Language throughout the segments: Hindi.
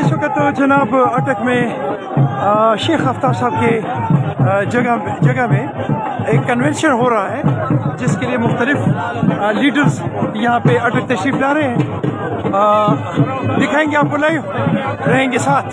इस वक्त तो जनाब अटक में शेख आफ्ताब साहब के जगह में एक कन्वेंशन हो रहा है, जिसके लिए मुख्तलिफ लीडर्स यहाँ पे अटक तशरीफ ला रहे हैं। दिखाएंगे आपको, लाइव रहेंगे साथ।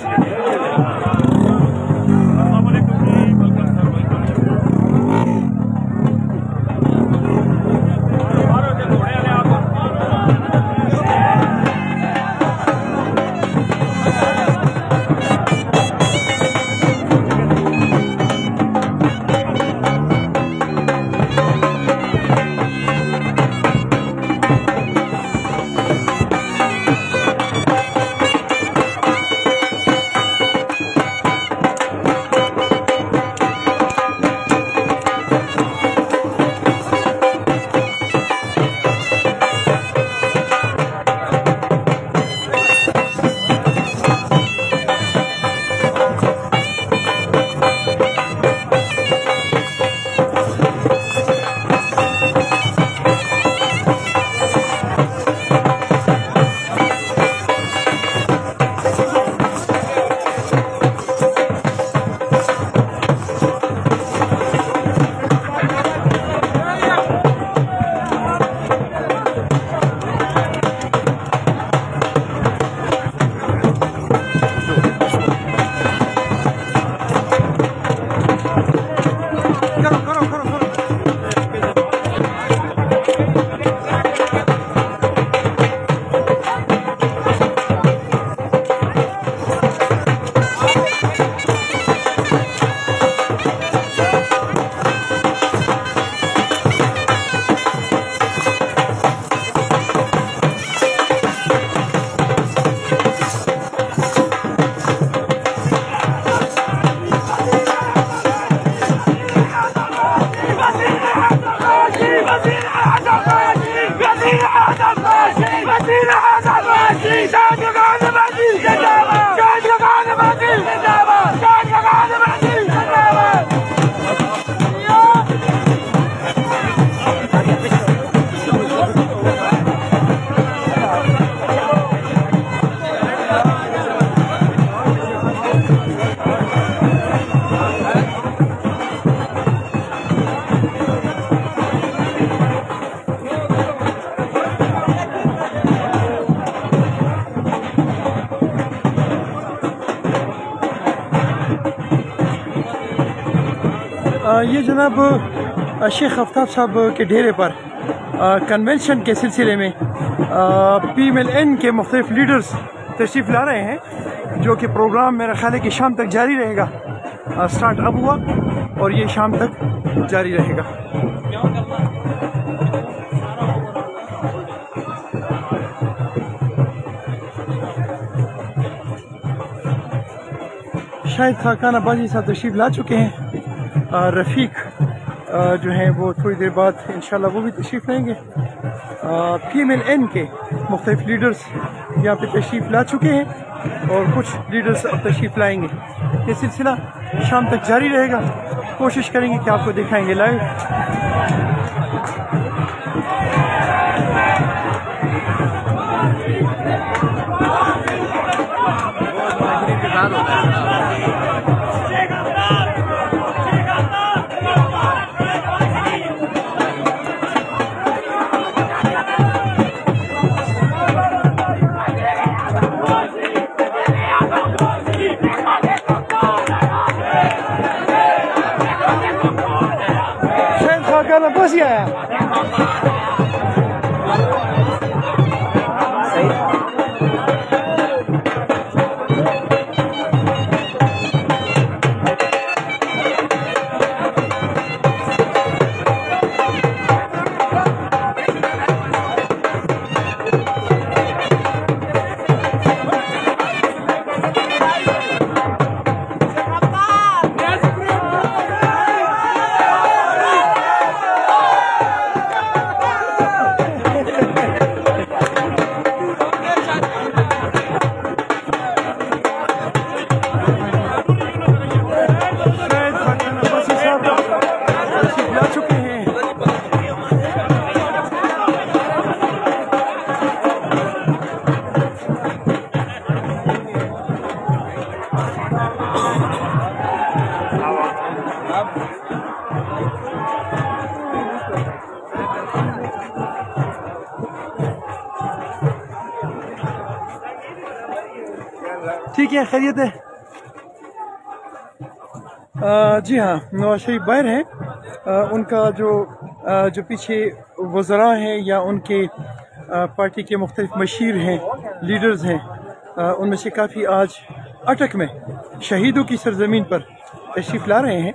ये जनाब शेख आफ्ताब साहब के डेरे पर कन्वेंशन के सिलसिले में PMLN के मुख्तलिफ लीडर्स तशरीफ़ ला रहे हैं, जो कि प्रोग्राम मेरा ख्याल है कि शाम तक जारी रहेगा। स्टार्ट अब हुआ और ये शाम तक जारी रहेगा। शाहिद खान अब्बासी साहब तशरीफ़ ला चुके हैं। रफ़ीक जो हैं वो थोड़ी देर बाद इंशाल्लाह वो भी तशरीफ़ लेंगे। PMLN के मुख्तलिफ लीडर्स यहाँ पे तशरीफ़ ला चुके हैं और कुछ लीडर्स अब तशरीफ़ लाएंगे। ये सिलसिला शाम तक जारी रहेगा। कोशिश करेंगे कि आपको दिखाएंगे लाइव। गाना बस ही आया। ठीक है, खैरियत है? जी हाँ, नवाज शरीफ बाहर हैं। उनका जो पीछे वज़रा हैं या उनके पार्टी के मुख्तलिफ मशीर हैं, लीडर्स हैं, उनमें से काफ़ी आज अटक में शहीदों की सरजमीन पर तशरीफ़ ला रहे हैं।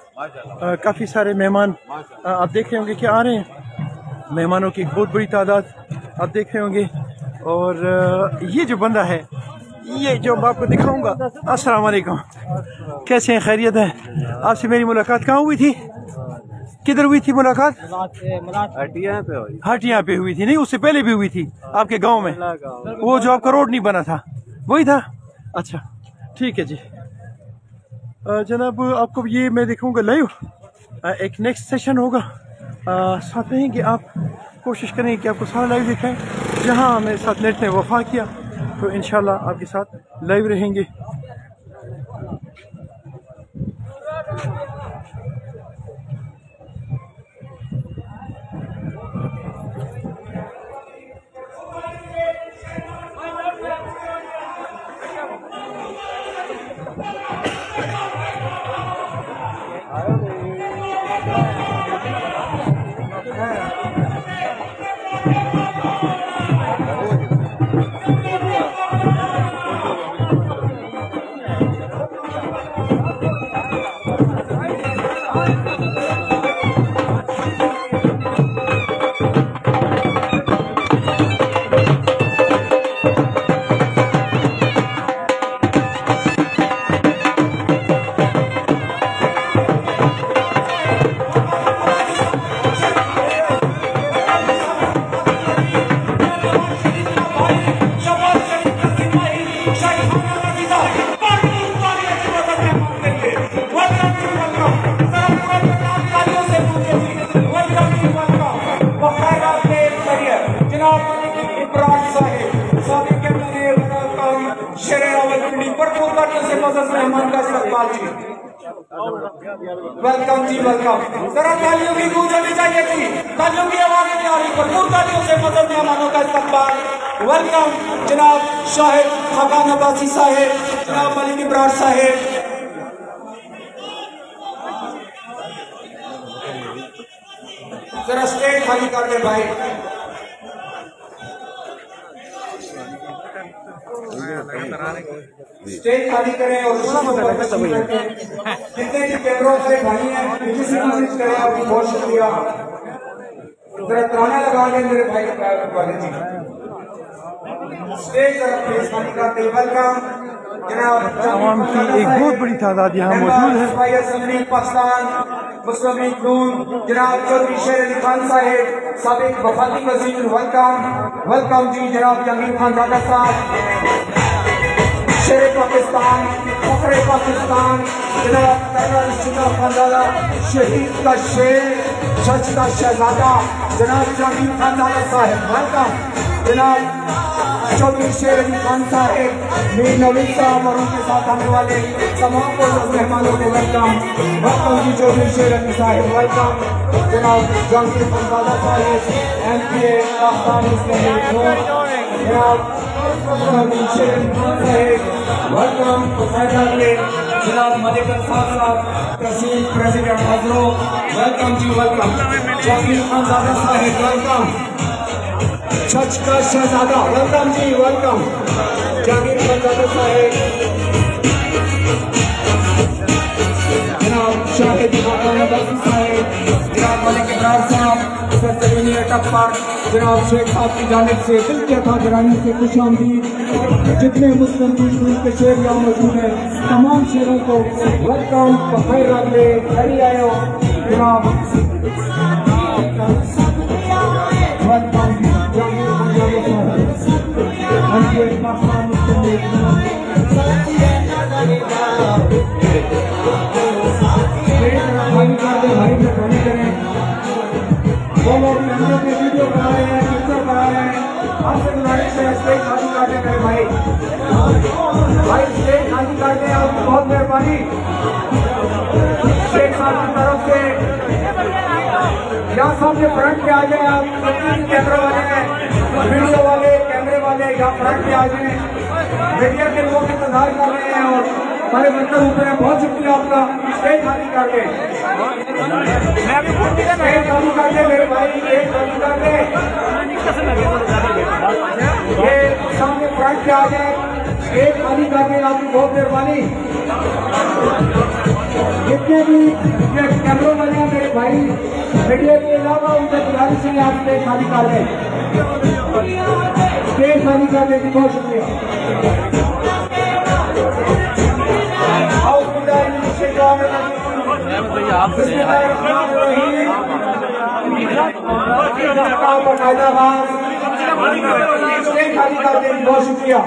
काफ़ी सारे मेहमान आप देख रहे होंगे कि आ रहे हैं। मेहमानों की बहुत बड़ी तादाद आप देख रहे होंगे। और ये जो बंदा है, ये जो मैं आपको दिखाऊंगा। अस्सलाम वालेकुम, कैसे हैं? खैरियत है? आपसे मेरी मुलाकात कहाँ हुई थी? किधर हुई थी मुलाकात? हटिया पे हुई थी। नहीं, उससे पहले भी हुई थी आपके गांव में। वो जो आपका रोड नहीं बना था, वही था? अच्छा, ठीक है जी। जनाब, आपको ये मैं दिखाऊंगा लाइव। एक नेक्स्ट सेशन होगा, साथ रहेंगे आप। कोशिश करेंगे कि आपको सारा लाइव दिखाएं। जहां मेरे साथ नेट ने वफा किया तो इंशाल्लाह आपके साथ लाइव रहेंगे। वेलकम जी, वेलकम। जरा तालियों की गूंज होनी चाहिए थी, तालियों की आवाज नहीं आ रही, भरपूर तालियों से मदद मेहमानों का इस्तकबाल। वेलकम जनाब शाहिद खाकान अब्बासी साहेब, जनाब मलिक इब्रार साहेब। जरा स्टेज खाली कर दे भाई। स्टेज खाली करें और जितने भी कैमरों से भाई हैं कोशिश करें। आपकी बहुत शुक्रिया। जरा तराना लगा दें मेरे भाई वाले जी। स्टेज प्लीज खाली कर दे। वेलकम आवाम की एक बहुत बड़ी तादाद यहाँ मौजूद है। पाकिस्तान मुस्लिम लीग नून जनाब चौधरी शेर अली खान साहेब, साबिक वफाकी वजीर। वेलकम, वेलकम जी। जनाब जहांगीर खान राजा साहब, शेर पाकिस्तान, फखरे पाकिस्तान, जनाब कर्नल सिद्दीक खानदादा, शहीद का शेर, सच का शहजादा, जनाब जहांगीर खानदादा साहब। वेलकम जनाब चौधरी शेर अली खान साहब, मीर नवीद साहब और उनके साथ आने वाले तमाम मेहमानों को वेलकम। वेलकम जी चौधरी शेर अली साहब। वेलकम जनाब जहांगीर खानदादा साहब, MPA पाकिस्तान मुस्लिम लीग नून, जनाब शेर अली खान साहब। वेलकम जनाब मलिक साहब, तहसील प्रेसिडेंट हजरो। वेलकम जी, वेलकम। जहांगीर खानदादा साहब, वेलकम। सच का शहजादा, वेलकम जी, वेलकम। जहांगीर खानदादा साहब, जनाब शाहिद खाकान अब्बासी साहब, जनाब मलिक इब्रार साहब, सरजमीनी अटक पर जनाब शेख साहब की जानिब से दिल के था गिरानी से खुश आमदीद। जितने मुस्लिम लीग के शेर यहाँ मौजूद हैं, तमाम शेरों को वेलकम, बखैर रख ले, खड़ी आयो जनाब। वेलकम पाकिस्तान मुस्लिम लीग खाली कर दे भाई, खाली करें। वो लोग कैमरे पे वीडियो बना रहे हैं, पिक्चर बना रहे हैं, आपसे गुजारिश है स्टेज खाली कर दे मेरे भाई। भाई स्टेज खाली कर दे, आपकी बहुत मेहरबानी। शेख साहब की तरफ से यहाँ सामने फ्रंट पे आ जाए आप। कैमरे वाले हैं, वीडियो वाले, कैमरे वाले यहाँ फ्रंट पे आ जाए। मीडिया के लोग इंतजार कर रहे हैं हमारे वर्कर ऊपर है, बहुत शुक्रिया आपका। स्टेज खाली कर दे, स्टेज खाली कर दे मेरे भाई, स्टेज खाली कर दे। ये सामने फ्रंट पे आ जाए, स्टेज खाली कर दे, आपकी बहुत मेहरबानी। जितने भी कैमरों वाले हैं मेरे भाई, मीडिया के अलावा उनसे गुजारिश है आप स्टेज खाली कर दें, स्टेज खाली कर दें। बहुत शुक्रिया। बहुत शुक्रिया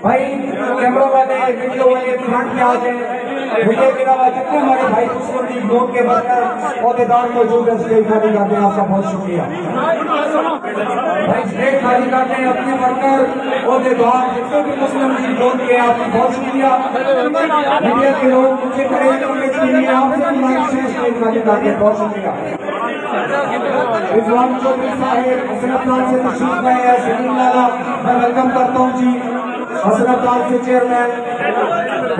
भाई। कैमरा वाले, वीडियो वाले फ्रंट में आ गए। मीडिया के अलावा जितने हमारे भाई मुस्लिम लीग नोट के वर्कर अहदेदार मौजूद है, स्टेज खाली करते हैं, आपका बहुत शुक्रिया भाई। स्टेज खाली करते हैं अपने वर्कर अहदेदार जितने भी मुस्लिम लीग नोट के, आपका बहुत शुक्रिया। मीडिया के लोग मुझे करें आपसे स्टेज खाली करते हैं, बहुत शुक्रिया। रिजवान चौधरी साहिब हसनताल से तशरीफ लाए हैं, सलीम लाला मैं वेलकम करता हूँ जी। हसनताल के चेयरमैन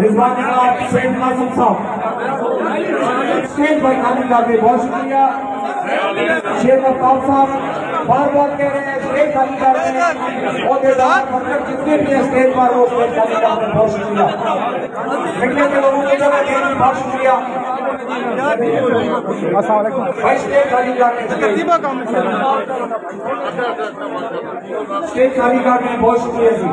रिजवान साहब, सैयद कासिम साहब स्टेज पर खाली कर दे, बहुत शुक्रिया। शेख अफ्ताब साहब बार बार कह रहे हैं स्टेज खाली कर रहे हैं, अहदेदार वर्कर जितने भी हैं स्टेज पर वो स्टेज खाली कर रहे हैं, बहुत शुक्रिया। मीडिया के लोगों को जगह देने की बहुत शुक्रिया। भाई स्टेज खाली कर रहे हैं, स्टेज खाली कर रहे हैं, बहुत शुक्रिया जी।